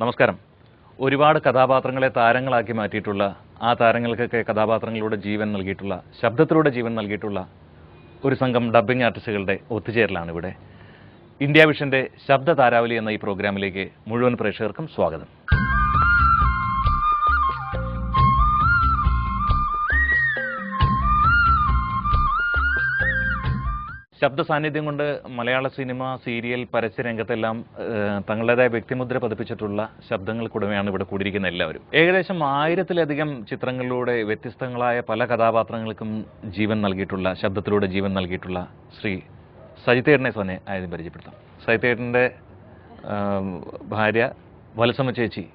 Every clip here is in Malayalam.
നമസ്കാരം. ഒരുപാട് കഥാപാത്രങ്ങളെ താരങ്ങളാക്കി മാറ്റിയിട്ടുള്ള, ആ താരങ്ങൾക്കൊക്കെ കഥാപാത്രങ്ങളുടെ ജീവൻ നൽകിയിട്ടുള്ള, ശബ്ദത്തിലൂടെ ജീവൻ നൽകിയിട്ടുള്ള ഒരു സംഘം ഡബ്ബിംഗ് ആർട്ടിസ്റ്റുകളുടെ ഒത്തുചേരലാണ് ഇവിടെ. ഇന്ത്യ വിഷന്റെ ശബ്ദ താരാവലി എന്ന ഈ പ്രോഗ്രാമിലേക്ക് മുഴുവൻ പ്രേക്ഷകർക്കും സ്വാഗതം. ശബ്ദ സാന്നിധ്യം കൊണ്ട് മലയാള സിനിമ, സീരിയൽ, പരസ്യരംഗത്തെല്ലാം തങ്ങളുടേതായ വ്യക്തിമുദ്ര പതിപ്പിച്ചിട്ടുള്ള ശബ്ദങ്ങൾക്കുടമയാണ് ഇവിടെ കൂടിയിരിക്കുന്ന എല്ലാവരും. ഏകദേശം 1000-ലധികം ചിത്രങ്ങളിലൂടെ വ്യത്യസ്തങ്ങളായ പല കഥാപാത്രങ്ങൾക്കും ജീവൻ നൽകിയിട്ടുള്ള, ശബ്ദത്തിലൂടെ ജീവൻ നൽകിയിട്ടുള്ള ശ്രീ സജിത്തേട്ടനെ തന്നെ ആദ്യം പരിചയപ്പെടുത്താം. സജിത്തേട്ടൻ്റെ ഭാര്യ വത്സമ്മ ചേച്ചി.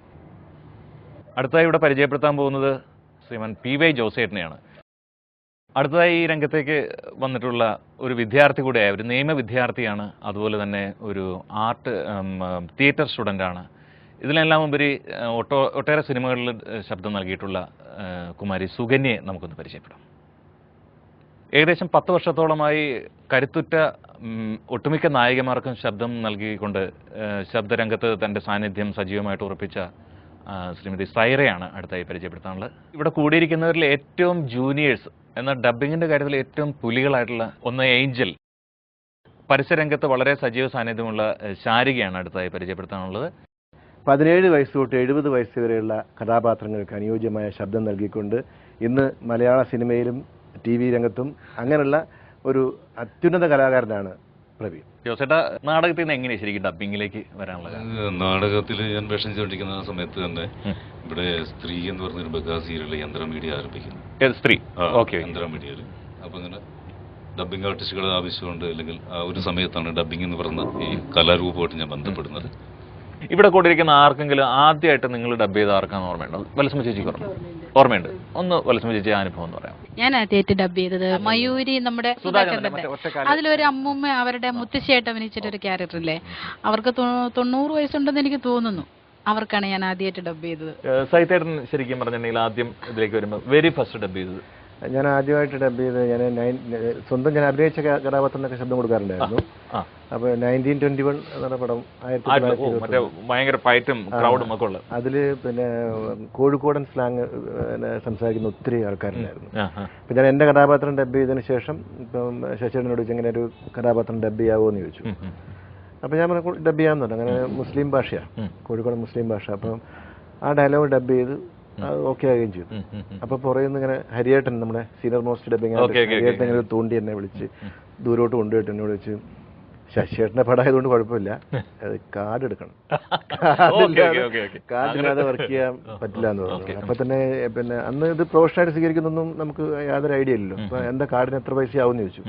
അടുത്തതായി ഇവിടെ പരിചയപ്പെടുത്താൻ പോകുന്നത് ശ്രീമാൻ PY ജോസേട്ടനെയാണ്. അടുത്തതായി ഈ രംഗത്തേക്ക് വന്നിട്ടുള്ള ഒരു വിദ്യാർത്ഥി കൂടെയായ ഒരു നിയമ വിദ്യാർത്ഥിയാണ്. അതുപോലെ തന്നെ ഒരു ആർട്ട് തിയേറ്റർ സ്റ്റുഡൻ്റാണ്. ഇതിലെല്ലാം ഉപരി ഒട്ടേറെ സിനിമകളിൽ ശബ്ദം നൽകിയിട്ടുള്ള കുമാരി സുകന്യയെ നമുക്കൊന്ന് പരിചയപ്പെടാം. ഏകദേശം 10 വർഷത്തോളമായി കരുത്തുറ്റ ഒട്ടുമിക്ക നായികമാർക്കും ശബ്ദം നൽകിക്കൊണ്ട് ശബ്ദരംഗത്ത് തൻ്റെ സാന്നിധ്യം സജീവമായിട്ട് ഉറപ്പിച്ച ശ്രീമതി സൈറയാണ് അടുത്തായി പരിചയപ്പെടുത്താനുള്ളത്. ഇവിടെ കൂടിയിരിക്കുന്നവരിൽ ഏറ്റവും ജൂനിയേഴ്സ് എന്നാൽ ഡബ്ബിങ്ങിന്റെ കാര്യത്തിൽ ഏറ്റവും പുലികളായിട്ടുള്ള ഒന്ന് ഏഞ്ചൽ, പരസ്യരംഗത്ത് വളരെ സജീവ സാന്നിധ്യമുള്ള ശാരികയാണ് അടുത്തായി പരിചയപ്പെടുത്താനുള്ളത്. 17 വയസ്സ് തൊട്ട് 70 വയസ്സ് വരെയുള്ള കഥാപാത്രങ്ങൾക്ക് അനുയോജ്യമായ ശബ്ദം നൽകിക്കൊണ്ട് ഇന്ന് മലയാള സിനിമയിലും TV രംഗത്തും അങ്ങനെയുള്ള ഒരു അത്യുന്നത കലാകാരനാണ് പ്രവീൺ. ജോസേട്ടാ, നാടകത്തിൽ നിന്ന് എങ്ങനെയാണ് ശരിക്കും ഡബ്ബിങ്ങിലേക്ക് വരാനുള്ള കാര്യം? നാടകത്തിൽ ഞാൻ വേഷം ചെയ്തുകൊണ്ടിരിക്കുന്ന സമയത്ത് തന്നെ ഇവിടെ സ്ത്രീ എന്ന് പറഞ്ഞൊരു ബഗാ സീരിയൽ യന്ത്ര മീഡിയ ആരംഭിക്കുന്നു. സ്ത്രീ യന്ത്ര മീഡിയയിൽ. അപ്പൊ ഇങ്ങനെ ഡബ്ബിംഗ് ആർട്ടിസ്റ്റുകളുടെ ആവശ്യമുണ്ട്, അല്ലെങ്കിൽ ആ ഒരു സമയത്താണ് ഡബ്ബിംഗ് എന്ന് പറഞ്ഞ ഈ കലാരൂപമായിട്ട് ഞാൻ ബന്ധപ്പെടുന്നത്. ഇവിടെ കൂടിയിരിക്കുന്ന ആർക്കെങ്കിലും ആദ്യമായിട്ട് നിങ്ങൾ ഡബ് ചെയ്ത് ആർക്കാന്ന് ഓർമ്മയുണ്ടോ? വത്സമ്മ ചേച്ചിക്ക് ഓർമ്മയുണ്ട്? ഒന്ന് വത്സമ്മ ചേച്ചി അനുഭവം എന്ന് പറയാം. ഞാൻ ആദ്യമായിട്ട് ഡബ് ചെയ്തത് മയൂരി, നമ്മുടെ അതിലൊരു അമ്മൂമ്മ, അവരുടെ മുത്തശ്ശിയായിട്ട് അഭിനയിച്ചിട്ടൊരു ക്യാരക്ടർ ഇല്ലേ, അവർക്ക് 90 വയസ്സുണ്ടെന്ന് എനിക്ക് തോന്നുന്നു. അവർക്കാണ് ഞാൻ ആദ്യമായിട്ട് ഡബ് ചെയ്തത്. സൈത്തേട്ടൻ ശരിക്കും പറഞ്ഞിട്ടുണ്ടെങ്കിൽ ആദ്യം ഇതിലേക്ക് വരുമ്പോൾ വെരി ഫസ്റ്റ് ഡബ് ചെയ്തത് ഞാൻ ആദ്യമായിട്ട് ഡബ് ചെയ്ത് സ്വന്തം ഞാൻ അഭിനയിച്ച കഥാപാത്രത്തിനൊക്കെ ശബ്ദം കൊടുക്കാറുണ്ടായിരുന്നു. അപ്പോൾ 1921 എന്ന പടം ഭയങ്കര ഫൈറ്റും ക്രൗഡും ഒക്കെ ഉള്ളത്. അതില് പിന്നെ കോഴിക്കോടൻ സ്ലാങ് സംസാരിക്കുന്ന ഒത്തിരി ആൾക്കാരുണ്ടായിരുന്നു. അപ്പൊ ഞാൻ എന്റെ കഥാപാത്രം ഡബ് ചെയ്തതിനു ശേഷം ഇപ്പം ശശിയോട് ഇങ്ങനെ ഒരു കഥാപാത്രം ഡബ് ചെയ്യാവോ എന്ന് ചോദിച്ചു. അപ്പൊ ഞാൻ ഡബ് ചെയ്യാന്ന് പറഞ്ഞു. അങ്ങനെ മുസ്ലിം ഭാഷയാണ്, കോഴിക്കോട് മുസ്ലിം ഭാഷ. അപ്പം ആ ഡയലോഗ് ഡബ് ചെയ്ത് ഓക്കെ ആവുകയും ചെയ്തു. അപ്പൊ പുറകെ നിന്ന് ഇങ്ങനെ ഹരിയേട്ടൻ, നമ്മുടെ സീനിയർ മോസ്റ്റ് ഡബിങ് ഹരിയേട്ടൻ ഇങ്ങനെ തൂണ്ടി എന്നെ വിളിച്ച് ദൂരോട്ട് കൊണ്ടുപോയിട്ട് എന്നോട് വെച്ച്, ശശിയേട്ടന്റെ പടമായതുകൊണ്ട് കുഴപ്പമില്ല, അത് കാർഡ് എടുക്കണം, കാർഡില്ലാതെ വർക്ക് ചെയ്യാൻ പറ്റില്ല എന്ന് പറഞ്ഞു. അപ്പൊ തന്നെ പിന്നെ അന്ന് ഇത് പ്രൊഫഷണലായിട്ട് സ്വീകരിക്കുന്നൊന്നും നമുക്ക് യാതൊരു ഐഡിയ ഇല്ലല്ലോ. അപ്പൊ എന്താ കാർഡിന് എത്ര പൈസ ആവുമെന്ന് ചോദിച്ചു.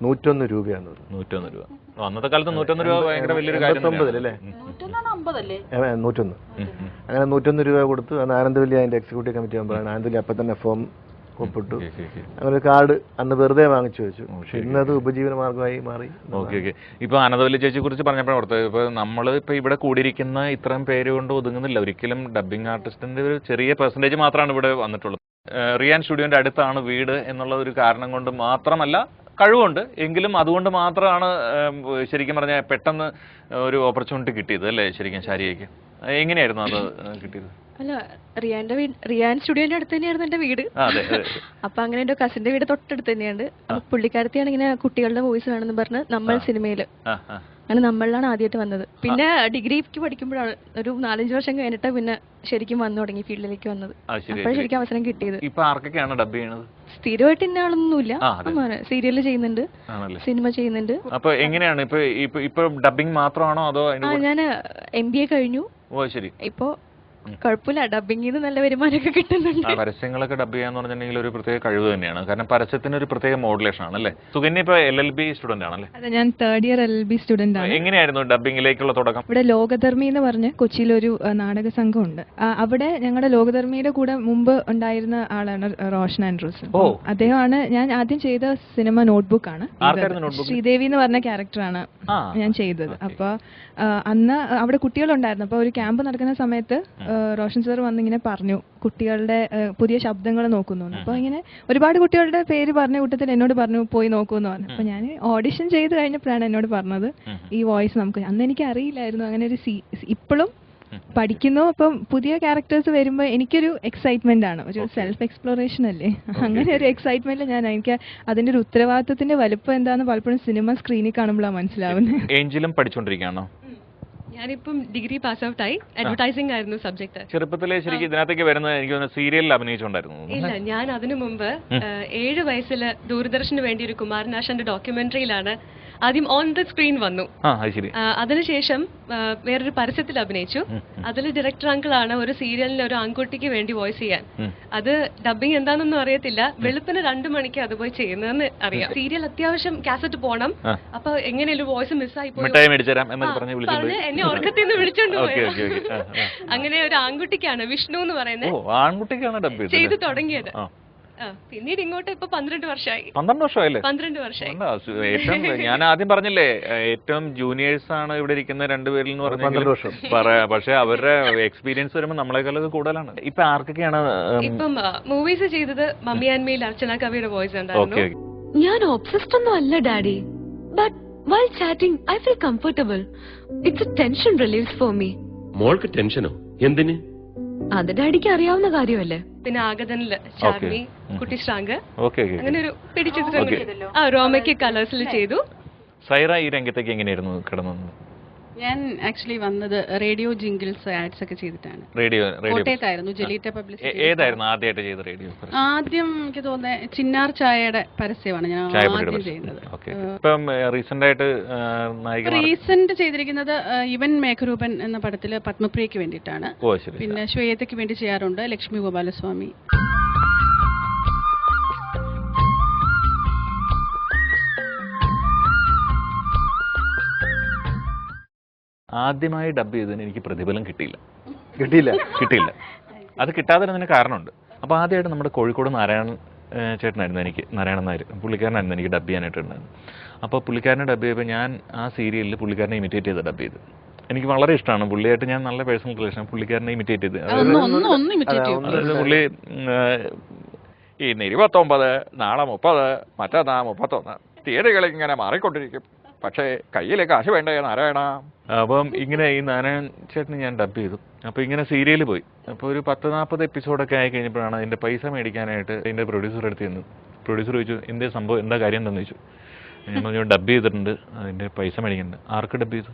101 രൂപയാന്ന് പറഞ്ഞു. 101 രൂപ അന്നത്തെ കാലത്ത് 101 രൂപ ഭയങ്കര വലിയൊരു കാര്യം. 89 അല്ലേ? 101. അങ്ങനെ 101 രൂപ കൊടുത്തു. അന്ന് ആനന്ദവല്ലി അതിന്റെ എക്സിക്യൂട്ടീവ് കമ്മിറ്റി മെമ്പറാണ്. ആനന്ദവല്ലി അപ്പൊ തന്നെ ഫോം ഒപ്പിട്ടു. അങ്ങനെ കാർഡ് അന്ന് വെറുതെ വാങ്ങിച്ചു വെച്ചു. പക്ഷെ ഇന്നത് ഉപജീവന മാർഗമായി മാറി. ഇപ്പൊ ആനന്ദവല്ലി ചേച്ചിയെ കുറിച്ച് പറഞ്ഞപ്പോഴാണ് ഓർത്തത്, ഇപ്പൊ നമ്മൾ ഇപ്പൊ ഇവിടെ കൂടിയിരിക്കുന്ന ഇത്രയും പേര് കൊണ്ട് ഒതുങ്ങുന്നില്ല ഒരിക്കലും. ഡബ്ബിംഗ് ആർട്ടിസ്റ്റിന്റെ ഒരു ചെറിയ പെർസെന്റേജ് മാത്രമാണ് ഇവിടെ വന്നിട്ടുള്ളത്. റിയാൻ സ്റ്റുഡിയോന്റെ അടുത്താണ് വീട് എന്നുള്ള ഒരു കാരണം കൊണ്ട് മാത്രമല്ല, കഴിവുണ്ട് എങ്കിലും അതുകൊണ്ട് മാത്രമാണ് ശരിക്കും പറഞ്ഞാൽ പെട്ടെന്ന് ഒരു ഓപ്പർച്യൂണിറ്റി കിട്ടിയത് അല്ലേ ശരിക്കും ശാരികയ്ക്ക്? എങ്ങനെയായിരുന്നു അത് കിട്ടിയത്? അല്ല, റിയാൻ സ്റ്റുഡിയോന്റെ അടുത്ത് തന്നെയായിരുന്നു എന്റെ വീട്. അപ്പൊ അങ്ങനെ എന്റെ കസിന്റെ വീട് തൊട്ടടുത്ത് തന്നെയാണ്. പുള്ളിക്കാരത്തിയാണ് ഇങ്ങനെ കുട്ടികളുടെ വോയിസ് വേണമെന്ന് പറഞ്ഞ് നമ്മൾ സിനിമയില് അങ്ങനെ നമ്മളിലാണ് ആദ്യമായിട്ട് വന്നത്. പിന്നെ ഡിഗ്രിക്ക് പഠിക്കുമ്പോഴാണ്, ഒരു 4-5 വർഷം കഴിഞ്ഞിട്ട് പിന്നെ ശരിക്കും വന്നു തുടങ്ങി ഫീൽഡിലേക്ക് വന്നത്. അപ്പോഴാണ് ശരിക്കും അവസരം കിട്ടിയത്. സ്ഥിരമായിട്ട് ഇന്ന ആളൊന്നുമില്ല. സീരിയല് ചെയ്യുന്നുണ്ട്, സിനിമ ചെയ്യുന്നുണ്ട്. അപ്പൊ എങ്ങനെയാണ് ഇപ്പൊ ഡബ്ബിംഗ് മാത്രമാണോ അതോ? ഞാൻ MBA കഴിഞ്ഞു. ഇപ്പോ കുഴപ്പമില്ല, ഡബ്ബിംഗിന് നല്ല വരുമാനമൊക്കെ കിട്ടുന്നുണ്ട്. പരസ്യങ്ങളൊക്കെ ഡബ് ചെയ്യാന്ന് പറഞ്ഞിട്ടുണ്ടെങ്കിൽ ഒരു പ്രത്യേക കഴിവ് തന്നെയാണ്. കാരണം പരസ്യത്തിന് ഒരു പ്രത്യേക മോഡുലേഷൻ ആണല്ലേ. സുകന്യ ഇപ്പൊ LLB സ്റ്റുഡന്റ് ആണല്ലേ? അതെ, ഞാൻ 3rd ഇയർ LLB സ്റ്റുഡന്റ് ആണ്. എങ്ങനെയായിരുന്നു ഡബ്ബിംഗിലേക്കുള്ള തുടക്കം? ഇവിടെ ലോകധർമ്മി എന്ന് പറഞ്ഞ് കൊച്ചിയിലൊരു നാടക സംഘമുണ്ട്. അവിടെ ഞങ്ങളുടെ ലോകധർമ്മിയുടെ കൂടെ മുമ്പ് ഉണ്ടായിരുന്ന ആളാണ് റോഷൻ ആൻഡ്രൂസ്. അദ്ദേഹമാണ് ഞാൻ ആദ്യം ചെയ്ത സിനിമ നോട്ട്ബുക്ക് ആണ്. ശ്രീദേവി എന്ന് പറഞ്ഞ ക്യാരക്ടറാണ് ഞാൻ ചെയ്തത്. അപ്പൊ അന്ന് അവിടെ കുട്ടികളുണ്ടായിരുന്നു. അപ്പൊ ഒരു ക്യാമ്പ് നടക്കുന്ന സമയത്ത് റോഷൻ സാർ വന്നിങ്ങനെ പറഞ്ഞു, കുട്ടികളുടെ പുതിയ ശബ്ദങ്ങൾ നോക്കുന്നു. അപ്പൊ ഇങ്ങനെ ഒരുപാട് കുട്ടികളുടെ പേര് പറഞ്ഞ കൂട്ടത്തിൽ എന്നോട് പറഞ്ഞു പോയി നോക്കൂന്ന് പറഞ്ഞു. അപ്പൊ ഞാൻ ഓഡിഷൻ ചെയ്ത് കഴിഞ്ഞപ്പോഴാണ് എന്നോട് പറഞ്ഞത് ഈ വോയിസ് നമുക്ക്. അന്ന് എനിക്ക് അറിയില്ലായിരുന്നു അങ്ങനെ ഒരു ഇപ്പോഴും പഠിക്കുന്നു. അപ്പം പുതിയ ക്യാരക്ടേഴ്സ് വരുമ്പോൾ എനിക്കൊരു എക്സൈറ്റ്മെന്റ് ആണ്, ഒരു സെൽഫ് എക്സ്പ്ലോറേഷൻ അല്ലേ, അങ്ങനെ ഒരു എക്സൈറ്റ്മെന്റ് എനിക്ക് അതിന്റെ ഒരു ഉത്തരവാദിത്തത്തിന്റെ വലുപ്പം എന്താന്ന് പലപ്പോഴും സിനിമ സ്ക്രീനിൽ കാണുമ്പോഴാണ് മനസ്സിലാവുന്നത്. ഏഞ്ചലും പഠിച്ചുകൊണ്ടിരിക്കുകയാണോ? ഞാനിപ്പം ഡിഗ്രി പാസ് ഔട്ട് ആയി. അഡ്വർടൈസിംഗ് ആയിരുന്നു സബ്ജക്ട്. ചെറുപ്പത്തിലെ ശരിക്കും ഇതിനകത്തേക്ക് വരുന്നത് എനിക്ക് തോന്നുന്നു സീരിയലിൽ അഭിനയിച്ചുകൊണ്ടായിരുന്നു. ഇല്ല, ഞാൻ അതിനു മുമ്പ് 7 വയസ്സിൽ ദൂരദർശന് വേണ്ടി ഒരു കുമാരനാശാന്റെ ഡോക്യുമെന്ററിയിലാണ് ആദ്യം ഓൺ ദ സ്ക്രീൻ വന്നു. അതിനുശേഷം വേറൊരു പരസ്യത്തിൽ അഭിനയിച്ചു. അതിൽ ഡയറക്ടർ അങ്കിളാണ് ഒരു സീരിയലിന് ഒരു ആൺകുട്ടിക്ക് വേണ്ടി വോയിസ് ചെയ്യാൻ. അത് ഡബിങ് എന്താണെന്നൊന്നും അറിയത്തില്ല. വെളുപ്പിന് 2 മണിക്ക് അത് പോയി ചെയ്യുന്നതെന്ന് അറിയാം. സീരിയൽ അത്യാവശ്യം കാസറ്റ് പോണം, അപ്പൊ എങ്ങനെയൊരു വോയിസ് മിസ്സായി പോയി പറഞ്ഞ് എന്നെ ഉറക്കത്തിൽ നിന്ന് വിളിച്ചോണ്ട് പോയി. അങ്ങനെ ഒരു ആൺകുട്ടിക്കാണ്, വിഷ്ണു എന്ന് പറയുന്നത്, ചെയ്തു തുടങ്ങിയത്. പിന്നീട് ഇങ്ങോട്ട് ഇപ്പൊ 12 വർഷമായി. 12 വർഷമായി. ഞാൻ ആദ്യം പറഞ്ഞില്ലേ ഏറ്റവും ജൂനിയേഴ്സ് ആണ് ഇവിടെ ഇരിക്കുന്ന 2 പേരിൽ എന്ന് പറഞ്ഞാൽ പറയാം. പക്ഷെ അവരുടെ എക്സ്പീരിയൻസ് വരുമ്പോൾ നമ്മളെക്കാളൊക്കെ കൂടുതലാണ്. ഇപ്പൊ ആർക്കൊക്കെയാണ് ഇപ്പം മൂവീസ് ചെയ്തത്? മമ്മി ആൻഡ് മീൽ അർച്ചന കവിയുടെ വോയിസ് ഉണ്ടായിരുന്നു. ഞാൻ ഒബ്സസ്ഡ് ഒന്നും അല്ല daddy, but while chatting I feel comfortable. It's a tension relieves for me. മോൾക്ക് ടെൻഷനോ? എന്തിന്? അത് ഡാഡിക്ക് അറിയാവുന്ന കാര്യമല്ലേ. പിന്നെ ആഗതനില് ചാർമി, കുട്ടി ശ്രാങ്ക്, അങ്ങനെ ഒരു പിടിച്ചിട്ടുണ്ട്. റോമയ്ക്ക് കളേഴ്സിൽ ചെയ്തു. സൈറ ഈ രംഗത്തേക്ക് എങ്ങനെയായിരുന്നു കിടന്നത്? ഞാൻ ആക്ച്വലി വന്നത് റേഡിയോ ജിംഗിൾസ് ആഡ്സ് ഒക്കെ ചെയ്തിട്ടാണ്. കോട്ടയത്തായിരുന്നു, ജലീറ്റ പബ്ലിസിറ്റി. ഏതായിരുന്നു ആദ്യമായിട്ട് ചെയ്ത റേഡിയോ? ആദ്യം എനിക്ക് തോന്നുന്നത് ചിന്നാർ ചായയുടെ പരസ്യമാണ് ഞാൻ ആദ്യം ചെയ്യുന്നത്. റീസെന്റ് ചെയ്തിരിക്കുന്നത് ഇവൻ മേഘരൂപൻ എന്ന പടത്തില് പത്മപ്രിയക്ക് വേണ്ടിയിട്ടാണ്. പിന്നെ ശ്വേതയ്ക്ക് വേണ്ടി ചെയ്യാറുണ്ട്, ലക്ഷ്മി ഗോപാലസ്വാമി. ആദ്യമായി ഡബ് ചെയ്തതിന് എനിക്ക് പ്രതിഫലം കിട്ടിയില്ല. അത് കിട്ടാതെ അതിന് കാരണമുണ്ട്. അപ്പോൾ ആദ്യമായിട്ട് നമ്മുടെ കോഴിക്കോട് നാരായണൻ നാരായണൻ നായർ പുള്ളിക്കാരനായിരുന്നു എനിക്ക് ഡബ് ചെയ്യാനായിട്ടുണ്ടായിരുന്നു. അപ്പോൾ പുള്ളിക്കാരനെ ഡബ് ചെയ്യുമ്പോൾ ഞാൻ ആ സീരിയലിൽ പുള്ളിക്കാരനെ ഇമിറ്റേറ്റ് ചെയ്ത് ഡബ് ചെയ്ത്. എനിക്ക് വളരെ ഇഷ്ടമാണ് പുള്ളിയായിട്ട്, ഞാൻ നല്ല പേഴ്സണൽ റിലേഷൻ. പുള്ളിക്കാരനെ ഇമിറ്റേറ്റ് ചെയ്ത് പുള്ളി ഇന്ന് 29, നാളെ 30, മറ്റന്നാ 31 തീയതികൾ ഇങ്ങനെ മാറിക്കൊണ്ടിരിക്കും, പക്ഷേ കയ്യിൽ കാശ് വേണ്ടേ നാരായണ. അപ്പം ഇങ്ങനെ ഈ നാരായണൻ ചേട്ടന് ഞാൻ ഡബ് ചെയ്തു. അപ്പോൾ ഇങ്ങനെ സീരിയൽ പോയി. അപ്പോൾ ഒരു 10-40 എപ്പിസോഡൊക്കെ ആയി കഴിഞ്ഞപ്പോഴാണ് അതിൻ്റെ പൈസ മേടിക്കാനായിട്ട് അതിൻ്റെ പ്രൊഡ്യൂസർ അടുത്ത് ചെന്ന്. പ്രൊഡ്യൂസർ ചോദിച്ചു എന്തേ സംഭവം, എന്താ കാര്യം എന്താണെന്ന് ചോദിച്ചു. ഞാൻ പറഞ്ഞു ഡബ് ചെയ്തിട്ടുണ്ട്, അതിൻ്റെ പൈസ മേടിക്കുന്നുണ്ട്. ആർക്ക് ഡബ് ചെയ്തു?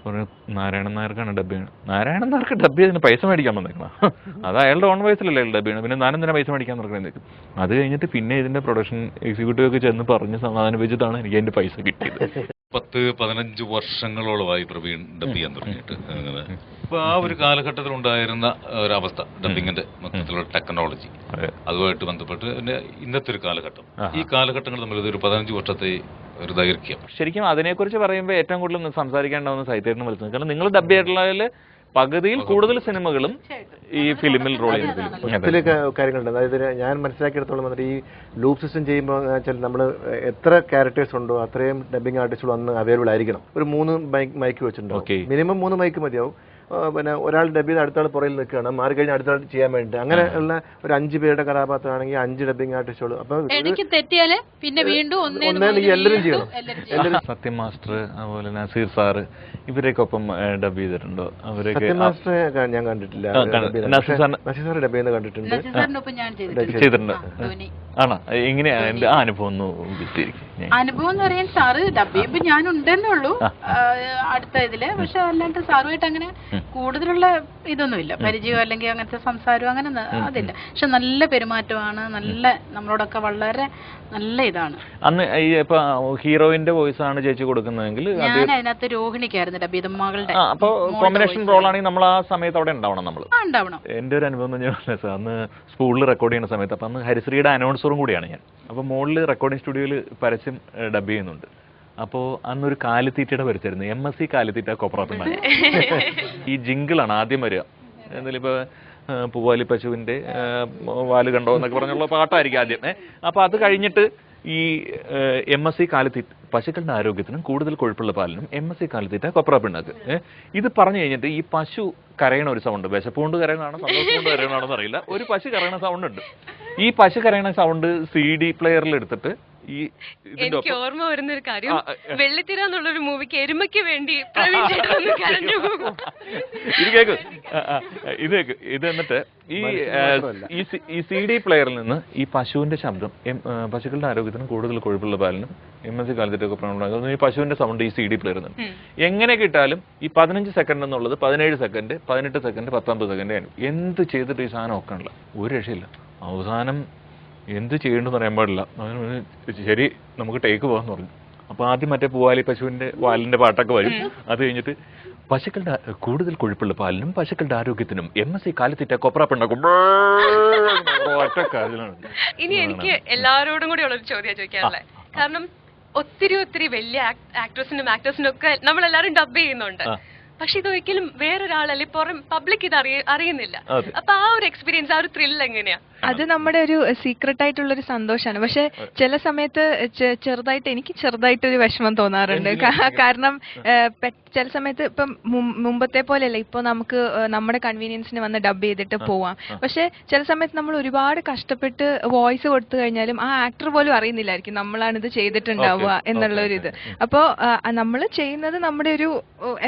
പറഞ്ഞു നാരായണൻ നായർക്കാണ് ഡബ് ചെയ്യണം. നാരായണൻ നായർക്ക് ഡബ് ചെയ്തതിന് പൈസ മേടിക്കാൻ വന്നേക്കണം. അത് അയാളുടെ ഓൺ വോയിസിലല്ലേ ഡബ് ചെയ്യണം, പിന്നെ ഞാനും തന്നെ പൈസ മേടിക്കാൻ നടക്കണം. അത് കഴിഞ്ഞിട്ട് പിന്നെ ഇതിൻ്റെ പ്രൊഡക്ഷൻ എക്സിക്യൂട്ടീവ് ഒക്കെ ചെന്ന് പറഞ്ഞ് സമാധാനിപ്പിച്ചിട്ടാണ് എനിക്ക് അതിൻ്റെ പൈസ കിട്ടിയത്. 10-15 വർഷങ്ങളോളമായി പ്രവീൺ ഡബ് ചെയ്യാൻ തുടങ്ങിയിട്ട്. അങ്ങനെ അപ്പൊ ആ ഒരു കാലഘട്ടത്തിൽ ഉണ്ടായിരുന്ന ഒരവസ്ഥ, ഡബിങ്ങിന്റെ മൊത്തത്തിലുള്ള ടെക്നോളജി, അതുമായിട്ട് ബന്ധപ്പെട്ട് ഇന്നത്തെ ഒരു കാലഘട്ടം, ഈ കാലഘട്ടങ്ങൾ തമ്മിൽ ഒരു 15 വർഷത്തെ ഒരു ദൈർഘ്യം. ശരിക്കും അതിനെക്കുറിച്ച് പറയുമ്പോൾ ഏറ്റവും കൂടുതൽ സംസാരിക്കേണ്ടാവുന്ന സാഹിത്യത്തിന് വിളിച്ചത്, കാരണം നിങ്ങൾ ഡബ് ചെയ്തിട്ടുള്ളതിൽ പകുതിയിൽ കൂടുതൽ സിനിമകളും ഈ ഫിലിമിൽ റോൾ ചെയ്തിട്ടില്ല. കാര്യങ്ങളുണ്ട്. അതായത് ഞാൻ മനസ്സിലാക്കിയെടുത്തോളം വന്നിട്ട് ഈ ലൂപ്പ് സിസ്റ്റം ചെയ്യുമ്പോൾ വെച്ചാൽ നമ്മൾ എത്ര ക്യാരക്ടേഴ്സ് ഉണ്ടോ അത്രയും ഡബിങ് ആർട്ടിസ്റ്റുകൾ അന്ന് അവൈലബിൾ ആയിരിക്കണം. ഒരു 3 മൈക്ക് വെച്ചിട്ടുണ്ടാവും, മിനിമം 3 മൈക്ക് മതിയാവും. പിന്നെ ഒരാൾ ഡബ് ചെയ്ത് അടുത്താൾ പുറയിൽ നിൽക്കുകയാണ്, മാറി കഴിഞ്ഞാൽ അടുത്താൾ ചെയ്യാൻ വേണ്ടി. അങ്ങനെ ഉള്ള ഒരു 5 പേരുടെ കഥാപാത്രമാണെങ്കിൽ 5 ഡബിങ് ആർട്ടിസ്റ്റുകൾ. അപ്പൊ പിന്നെ വീണ്ടും എല്ലാവരും ചെയ്യണം. സത്യം മാസ്റ്റർ, അതുപോലെ നസീർ സാറ്, ഇവരെയൊക്കെ ഒപ്പം ഡബ് ചെയ്തിട്ടുണ്ടോ? അവരൊക്കെ മാസ്റ്ററെ ഞാൻ കണ്ടിട്ടില്ല. നസീർ സാർ ഡബ് ചെയ്യുന്നത് കണ്ടിട്ടുണ്ട്, ചെയ്തിട്ടുണ്ട്. ആണോ? എങ്ങനെയാ എന്റെ അനുഭവം ഒന്ന്? അനുഭവം എന്ന് പറയാൻ സാറ് ഡബ് ചെയ്യുമ്പോ ഞാൻ ഉണ്ടെന്നേ ഉള്ളൂ അടുത്ത ഇതില്. പക്ഷെ അല്ലാണ്ട് സാറുമായിട്ട് അങ്ങനെ കൂടുതലുള്ള ഇതൊന്നുമില്ല, പരിചയം അല്ലെങ്കിൽ അങ്ങനത്തെ സംസാരം അങ്ങനെ അതില്ല. പക്ഷെ നല്ല പെരുമാറ്റമാണ്, നല്ല നമ്മളോടൊക്കെ വളരെ നല്ല ഇതാണ്. അന്ന് ഇപ്പൊ ഹീറോയിന്റെ വോയിസ് ആണ് ചേച്ചി കൊടുക്കുന്നതെങ്കിൽ ഞാൻ അതിനകത്ത് രോഹിണിക്കായിരുന്നു ഡബ് ചെയ്ത മകളുടെ. അപ്പൊ കോമ്പിനേഷൻ റോൾ ആണെങ്കിൽ നമ്മൾ ആ സമയത്ത് അവിടെ ഉണ്ടാവണം. നമ്മൾ ഉണ്ടാവണം. എന്റെ ഒരു അനുഭവം എന്ന് പറഞ്ഞാൽ അന്ന് സ്കൂളിൽ റെക്കോർഡ് ചെയ്യുന്ന സമയത്ത്, അപ്പൊ അന്ന് ഹരിശ്രീയുടെ അനൗൺസറും കൂടിയാണ് ഞാൻ. അപ്പൊ മുകളിൽ റെക്കോർഡിംഗ് സ്റ്റുഡിയോയിൽ പരസ്യം ഡബ് ചെയ്യുന്നുണ്ട്. അപ്പോൾ അന്നൊരു കാലിത്തീറ്റയുടെ പരസ്യമായിരുന്നു, MSC കാലിത്തീറ്റ കോപ്പറേറ്റീവ്. ഈ ജിങ്കിളാണ് ആദ്യം വരിക. എന്തായാലും ഇപ്പൊ പൂവാലി പശുവിന്റെ വാല് കണ്ടോ എന്നൊക്കെ പറഞ്ഞുള്ള പാട്ടായിരിക്കും ആദ്യം. അപ്പൊ അത് കഴിഞ്ഞിട്ട് ഈ MSC പശുക്കളുടെ ആരോഗ്യത്തിനും കൂടുതൽ കൊഴുപ്പുള്ള പാലിനും MSC കാലിത്തീറ്റ കൊപ്ര പിണ്ണാക്ക്. ഇത് പറഞ്ഞു കഴിഞ്ഞിട്ട് ഈ പശു കരയണ ഒരു സൗണ്ട്, വിശപ്പ് കൊണ്ട് കരയണാണോ സന്തോഷം കൊണ്ട് കരയണാണോ എന്നറിയില്ല, ഒരു പശു കരയണ സൗണ്ട് ഉണ്ട്. ഈ പശു കരയണ സൗണ്ട് CD പ്ലെയറിൽ എടുത്തിട്ട് ഈ എനിക്ക് ഓർമ്മ വരുന്ന ഒരു കാര്യം, വെള്ളിത്തിര എന്നുള്ളൊരു മൂവിക്ക് എരുമയ്ക്ക് വേണ്ടി പ്രവീൺ ചേട്ടൻ ഒന്ന് കരഞ്ഞു. ഇത് എന്നിട്ട് ഈ CD പ്ലെയറിൽ നിന്ന് ഈ പശുവിന്റെ ശബ്ദം, പശുക്കളുടെ ആരോഗ്യത്തിനും കൂടുതൽ കൊഴുപ്പുള്ള പാലിനും MSC കാലിത്തീറ്റ പ്രോബ്ലം, ഈ പശുവിന്റെ സൗണ്ട് ഈ CD പ്ലെയറിൽ നിന്ന് എങ്ങനെ കിട്ടാലും ഈ 15 സെക്കൻഡ് എന്നുള്ളത് 17 സെക്കൻഡ്, 18 സെക്കൻഡ്, 19 സെക്കൻഡ് ആണ്. എന്ത് ചെയ്തിട്ട് ഈ സാധനം ഒക്കാണില്ല, ഒരു രക്ഷയില്ല. അവസാനം എന്ത് ചെയ്യണ്ടെന്ന് അറിയാൻ പാടില്ല. ശരി നമുക്ക് ടേക്ക് പോകാന്ന് പറഞ്ഞു. അപ്പൊ ആദ്യം മറ്റേ പൂവാലി പശുവിന്റെ വാലിന്റെ പാട്ടൊക്കെ വരും. അത് കഴിഞ്ഞിട്ട് പശുക്കളുടെ കൂടുതൽ കൊഴുപ്പുള്ള പാലിനും പശുക്കളുടെ ആരോഗ്യത്തിനും MSC കാലിത്തീറ്റ കൊപ്ര പിണ്ണാക്കും. ഒറ്റ കാര്യമാണ്. ഇനി എനിക്ക് എല്ലാവരോടും കൂടി ഉള്ളൊരു ചോദ്യം ചോദിക്കാറുള്ളത്, കാരണം ഒത്തിരി വലിയ ആക്ട്രസിനും ആക്ടേഴ്സിനും ഒക്കെ നമ്മളെല്ലാരും ഡബ് ചെയ്യുന്നുണ്ട്. പക്ഷെ ഇതൊരിക്കലും വേറൊരാളല്ലേ പുറം പബ്ലിക് ഇത് അറിയുന്നില്ല. അപ്പൊ ആ ഒരു എക്സ്പീരിയൻസ്, ആ ഒരു ത്രിൽ എങ്ങനെയാ? അത് നമ്മുടെ ഒരു സീക്രട്ട് ആയിട്ടുള്ള ഒരു സന്തോഷമാണ്. പക്ഷെ ചില സമയത്ത് എനിക്ക് ചെറുതായിട്ടൊരു വിഷമം തോന്നാറുണ്ട്. കാരണം ചില സമയത്ത് ഇപ്പം മുമ്പത്തെ പോലെയല്ല, ഇപ്പൊ നമുക്ക് നമ്മുടെ കൺവീനിയൻസിന് വന്ന് ഡബ് ചെയ്തിട്ട് പോവാം. പക്ഷെ ചില സമയത്ത് നമ്മൾ ഒരുപാട് കഷ്ടപ്പെട്ട് വോയിസ് കൊടുത്തു കഴിഞ്ഞാലും ആ ആക്ടർ പോലും അറിയുന്നില്ലായിരിക്കും നമ്മളാണ് ഇത് ചെയ്തിട്ടുണ്ടാവുക എന്നുള്ളൊരു ഇത്. അപ്പോ നമ്മൾ ചെയ്യുന്നത് നമ്മുടെ ഒരു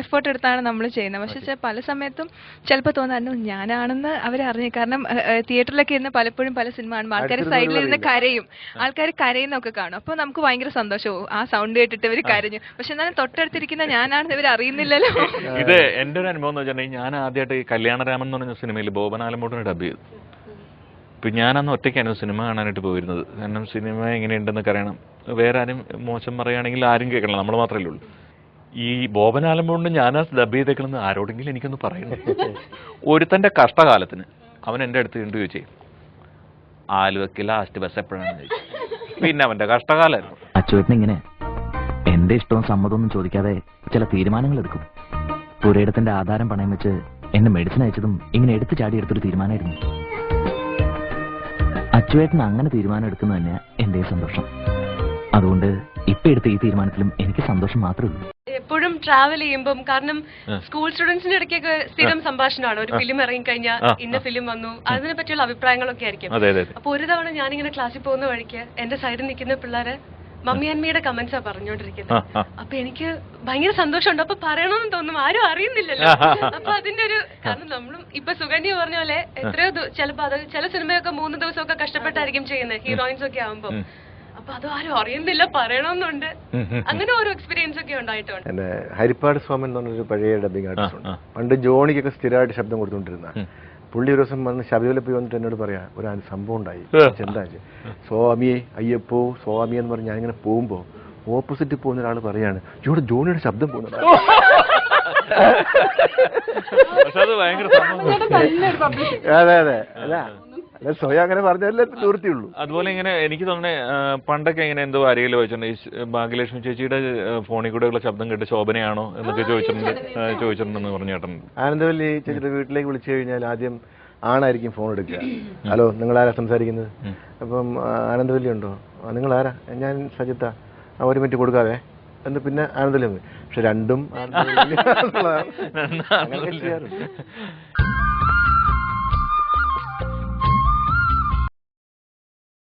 എഫേർട്ട് എടുത്താണ് നമ്മൾ ചെയ്യുന്നത്. പക്ഷെ പല സമയത്തും ചിലപ്പോൾ തോന്നാറുണ്ട് ഞാനാണെന്ന് അവരറിഞ്ഞു. കാരണം തിയേറ്ററിലൊക്കെ ഇരുന്ന് പലപ്പോഴും പല സിനിമ കാണുമ്പോൾ ആൾക്കാർ സൈഡിൽ ഇരുന്ന് കരയും, ആൾക്കാർ കരയുന്നൊക്കെ കാണും. അപ്പൊ നമുക്ക് ഭയങ്കര സന്തോഷവും ആ സൗണ്ട് കേട്ടിട്ട് ഇവർ കരഞ്ഞു. പക്ഷെ എന്നാലും തൊട്ടടുത്തിരിക്കുന്ന ഞാനാണെന്ന് ഇവർ അറിയുന്നില്ലല്ലോ. ഇത് എന്റെ ഒരു അനുഭവം എന്ന് വെച്ചിട്ടുണ്ടെങ്കിൽ, ഞാൻ ആദ്യമായിട്ട് ഈ കല്യാണരാമൻ എന്ന് പറഞ്ഞ സിനിമയിൽ ബോബനാലമ്മൂട്ടിനെ ഡബ് ചെയ്തു. ഇപ്പൊ ഞാനന്ന് ഒറ്റയ്ക്കാണ് സിനിമ കാണാനായിട്ട് പോയിരുന്നത്. കാരണം സിനിമ എങ്ങനെയുണ്ടെന്നൊക്കെ അറിയണം. വേറെ ആരും മോശം പറയുകയാണെങ്കിൽ ആരും കേൾക്കണം, നമ്മൾ മാത്രമല്ലേ ഉള്ളൂ. ഈ ബോബനാലമ്മൂടിന് ഞാനാ ഡബ് ചെയ്തേക്കണമെന്ന് ആരോടെങ്കിലും എനിക്കൊന്ന് പറയുന്നു. ഒരുത്തന്റെ കഷ്ടകാലത്തിന് അവൻ എന്റെ അടുത്ത് കണ്ടു ചോദിച്ചേ ആലുവയ്ക്ക് ലാസ്റ്റ് ബസ് എപ്പോഴാണെന്ന് ചോദിച്ചു. പിന്നെ അവന്റെ കഷ്ടകാലമായിരുന്നു. അച്ചുവേട്ടൻ ഇങ്ങനെ എന്റെ ഇഷ്ടവും സമ്മതമൊന്നും ചോദിക്കാതെ ചില തീരുമാനങ്ങൾ എടുക്കും. പുരയിടത്തിന്റെ ആധാരം പണയം വെച്ച് എന്നെ മെഡിസിൻ അയച്ചതും ഇങ്ങനെ എടുത്തു ചാടി എടുത്തൊരു തീരുമാനമായിരുന്നു. അച്ചുവേട്ടൻ അങ്ങനെ തീരുമാനം എടുക്കുന്നത് തന്നെയാ എന്റെ സന്തോഷം. അതുകൊണ്ട് ഇപ്പൊ എടുത്ത ഈ തീരുമാനത്തിലും എനിക്ക് സന്തോഷം മാത്രമേ ഉള്ളൂ. എപ്പോഴും ട്രാവൽ ചെയ്യുമ്പം, കാരണം സ്കൂൾ സ്റ്റുഡൻസിന്റെ ഇടയ്ക്കൊക്കെ സ്ഥിരം സംഭാഷണമാണ്, ഒരു ഫിലിം ഇറങ്ങിക്കഴിഞ്ഞാൽ ഇന്ന ഫിലിം വന്നു, അതിനെ പറ്റിയുള്ള അഭിപ്രായങ്ങളൊക്കെ ആയിരിക്കും. അപ്പൊ ഒരു തവണ ഞാനിങ്ങനെ ക്ലാസ്സിൽ പോകുന്ന വഴിക്ക് എന്റെ സൈഡിൽ നിൽക്കുന്ന പിള്ളേരെ മമ്മി അമ്മയുടെ കമന്റ്സാ പറഞ്ഞോണ്ടിരിക്കുന്നത്. അപ്പൊ എനിക്ക് ഭയങ്കര സന്തോഷമുണ്ട്. അപ്പൊ പറയണമെന്ന് തോന്നും, ആരും അറിയുന്നില്ലല്ലോ. അപ്പൊ അതിന്റെ ഒരു കാരണം നമ്മളും ഇപ്പൊ സുഗന്യ പറഞ്ഞ പോലെ എത്രയോ ചിലപ്പോ അത് ചില സിനിമയൊക്കെ 3 ദിവസമൊക്കെ കഷ്ടപ്പെട്ടായിരിക്കും ചെയ്യുന്നത്, ഹീറോയിൻസ് ഒക്കെ ആവുമ്പോ. അപ്പൊ അത് ആരും അറിയുന്നില്ല, പറയണമെന്നുണ്ട്. അങ്ങനെ ഓരോ എക്സ്പീരിയൻസ് ഒക്കെ ഉണ്ടായിട്ടുണ്ട്. എന്റെ ഹരിപ്പാട് സോമൻ എന്ന് പറഞ്ഞൊരു പഴയ ഡബിങ് ആർട്ടിസ്റ്റ് ഉണ്ട്. പണ്ട് ജോണിക്കൊക്കെ സ്ഥിരമായിട്ട് ശബ്ദം കൊടുത്തോണ്ടിരുന്ന പുള്ളി ഒരു ദിവസം വന്ന് ശബരിമല പോയി വന്നിട്ട് എന്നോട് പറയാ ഒരു സംഭവം ഉണ്ടായി. എന്താ സ്വാമിയെ അയ്യപ്പോ സ്വാമി എന്ന് പറഞ്ഞ് ഞാനിങ്ങനെ പോകുമ്പോ ഓപ്പോസിറ്റ് പോകുന്ന ഒരാൾ പറയാണ് ഇവിടെ ജോണിയുടെ ശബ്ദം പോകുന്നത്. അതെ അതെ അല്ല സ്വയം അങ്ങനെ പറഞ്ഞല്ലേ നിവൃത്തിയുള്ളൂ. അതുപോലെ ഇങ്ങനെ എനിക്ക് തോന്നുന്നത് പണ്ടൊക്കെ ഇങ്ങനെ എന്തോ ആരെയിൽ ചോദിച്ചിട്ടുണ്ട്, ഭാഗ്യലക്ഷ്മി ചേച്ചിയുടെ ഫോണിൽ കൂടെയുള്ള ശബ്ദം കേട്ട് ശോഭനയാണോ എന്നൊക്കെ ചോദിച്ചിട്ടുണ്ടെന്ന് പറഞ്ഞു കേട്ടിട്ടുണ്ട്. ആനന്ദവല്ലി ചേച്ചിയുടെ വീട്ടിലേക്ക് വിളിച്ചു കഴിഞ്ഞാൽ ആദ്യം ആണായിരിക്കും ഫോൺ എടുക്കുക. ഹലോ, നിങ്ങളാരാ സംസാരിക്കുന്നത്? അപ്പം ആനന്ദവല്ലി ഉണ്ടോ? നിങ്ങളാരാ? ഞാൻ സജിത്ത. 1 മിനിറ്റ് കൊടുക്കാവേ എന്ന് പിന്നെ ആനന്ദവല്ലി. പക്ഷെ രണ്ടും ആനന്ദവല്ലി ചെയ്യാറുണ്ട്.